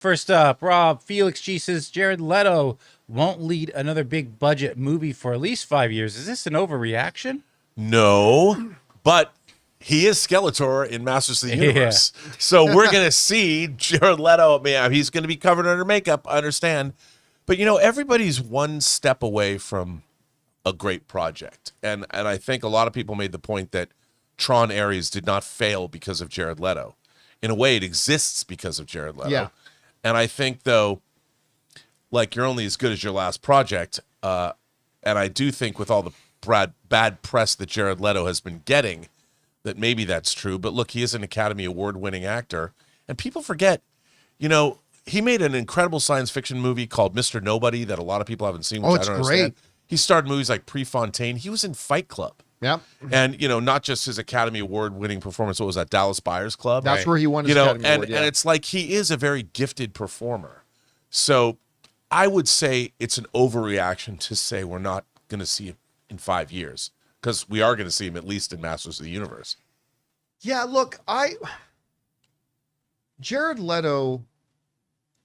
First up, Rob Felix G says Jared Leto won't lead another big budget movie for at least 5 years. Is this an overreaction? No, but he is Skeletor in Masters of the Universe. So we're going to see Jared Leto. Man, he's going to be covered under makeup, I understand. But, everybody's one step away from a great project. And I think a lot of people made the point that Tron Ares did not fail because of Jared Leto. In a way, it exists because of Jared Leto. Yeah. And I think, though, like, you're only as good as your last project. And I do think with all the bad press that Jared Leto has been getting, that maybe that's true. But look, he is an Academy Award-winning actor. And people forget, he made an incredible science fiction movie called Mr. Nobody that a lot of people haven't seen, which I don't understand. He starred in movies like Prefontaine. He was in Fight Club. Yeah. And, not just his Academy Award-winning performance. What was that, Dallas Buyers Club? That's where he won his Academy Award, and it's like he is a very gifted performer. So I would say it's an overreaction to say we're not going to see him in 5 years, because we are going to see him at least in Masters of the Universe. Yeah, look, Jared Leto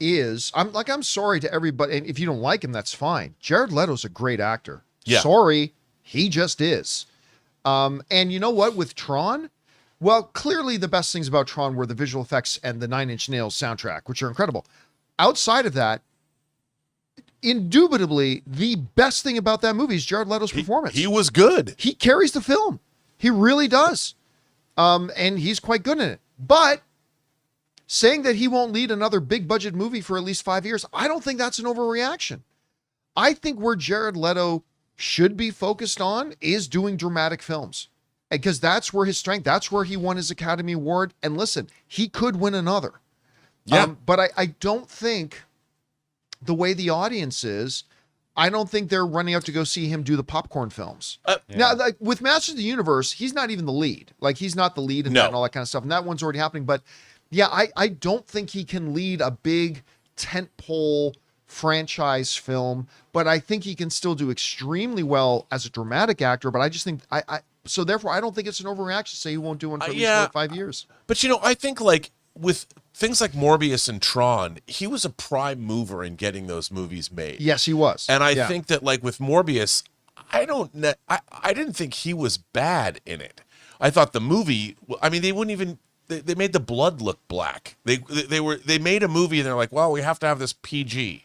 I'm sorry to everybody, and if you don't like him, that's fine. Jared Leto's a great actor. Yeah. Sorry, he just is. And you know what, with Tron, well, clearly the best things about Tron were the visual effects and the Nine Inch Nails soundtrack, which are incredible. Outside of that, indubitably, the best thing about that movie is Jared Leto's performance. He was good. He carries the film. He really does. And he's quite good in it. But saying that he won't lead another big budget movie for at least 5 years, I don't think that's an overreaction. I think where Jared Leto should be focused on is doing dramatic films, because that's where his strength, that's where he won his Academy Award. And listen, he could win another. Yeah. But I don't think the way the audience is, I don't think they're running out to go see him do the popcorn films. Now, like, with Masters of the Universe, he's not even the lead. Like, he's not the lead in that and all that kind of stuff. And that one's already happening. But yeah, I don't think he can lead a big tentpole franchise film, but I think he can still do extremely well as a dramatic actor. But I just think so therefore I don't think it's an overreaction to say he won't do one for at least 5 years. But I think like with things like Morbius and Tron, he was a prime mover in getting those movies made. Yes, he was. And I think that like with Morbius, I didn't think he was bad in it. I thought the movie, I mean, they wouldn't even, they made the blood look black. They made a movie and they're like, well, we have to have this PG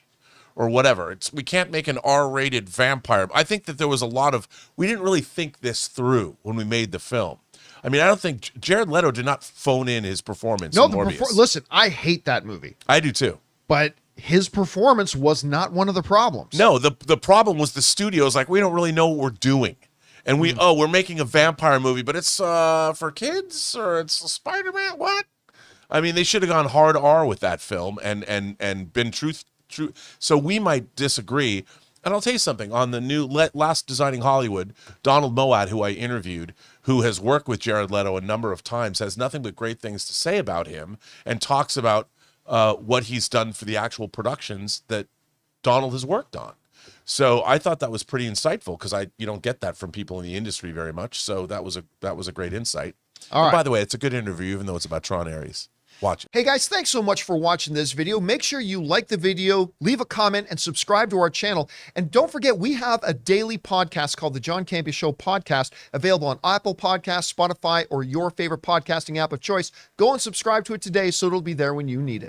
or whatever. We can't make an R-rated vampire. I think that there was a lot of, we didn't really think this through when we made the film. I mean, I don't think Jared Leto did not phone in his performance in Morbius. Listen, I hate that movie. I do too. But his performance was not one of the problems. No, the problem was the studio's like, we don't really know what we're doing. And we're making a vampire movie, but it's for kids or it's Spider-Man. What? I mean, they should have gone hard R with that film and been true. So we might disagree. And I'll tell you something. On the new Last Designing Hollywood, Donald Moat, who I interviewed, who has worked with Jared Leto a number of times, has nothing but great things to say about him and talks about what he's done for the actual productions that Donald has worked on. So I thought that was pretty insightful because you don't get that from people in the industry very much. So that was a great insight. All right. By the way, it's a good interview, even though it's about Tron Ares. Watch it. Hey guys, thanks so much for watching this video. Make sure you like the video, leave a comment, and subscribe to our channel. And don't forget, we have a daily podcast called the John Campea Show podcast, available on Apple Podcasts, Spotify, or your favorite podcasting app of choice. Go and subscribe to it today so it'll be there when you need it.